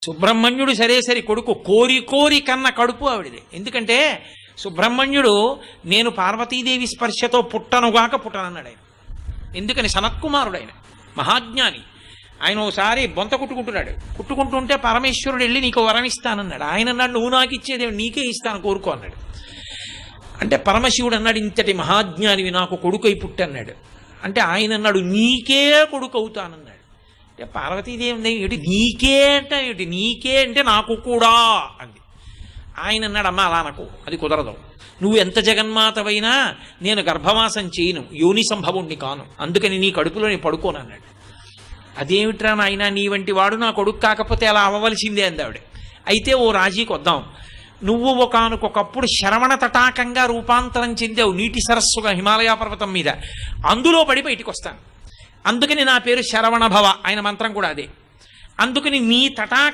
సుబ్రహ్మణ్యుడు సరే కొడుకు కోరి కోరి కన్న కడుపు ఆవిడది. ఎందుకంటే సుబ్రహ్మణ్యుడు నేను పార్వతీదేవి స్పర్శతో పుట్టనుగాక పుట్టనన్నాడు ఆయన. ఎందుకని? సనత్కుమారుడు ఆయన, మహాజ్ఞాని. ఆయన ఒకసారి బొంత కుట్టుకుంటుంటే పరమేశ్వరుడు వెళ్ళి నీకు వరం ఇస్తానన్నాడు. ఆయన అన్నాడు నువ్వు నాకు ఇచ్చేదేమి, నీకే ఇస్తాను కోరుకో అన్నాడు. అంటే పరమశివుడు అన్నాడు ఇంతటి మహాజ్ఞానివి నాకు కొడుకై పుట్టన్నాడు. అంటే ఆయన అన్నాడు నీకే కొడుకు అవుతానన్నాడు. అంటే పార్వతీదేవి ఏమిటి నీకే అంటే ఏమిటి, నీకే అంటే నాకు కూడా అంది. ఆయన అన్నాడు అమ్మ అలా నాకు అది కుదరదు, నువ్వు ఎంత జగన్మాతవైనా నేను గర్భవాసం చేయను, యోని సంభవుణ్ణి కాను, అందుకని నీ కడుపులో నేను పడుకోను అన్నాడు. అదేమిట్రా నాయన నీ వంటి వాడు నా కొడుకు కాకపోతే అలా అవ్వవలసిందే అంది ఆవిడ. అయితే ఓ రాజీకి వద్దాం, నువ్వు ఒకనకొకప్పుడు శరవణ తటాకంగా రూపాంతరం చెందావు నీటి సరస్సుగా హిమాలయ పర్వతం మీద, అందులో పడి బయటికి వస్తాను, అందుకని నా పేరు శరవణ భవ, ఆయన మంత్రం కూడా అదే. అందుకని నీ తటాక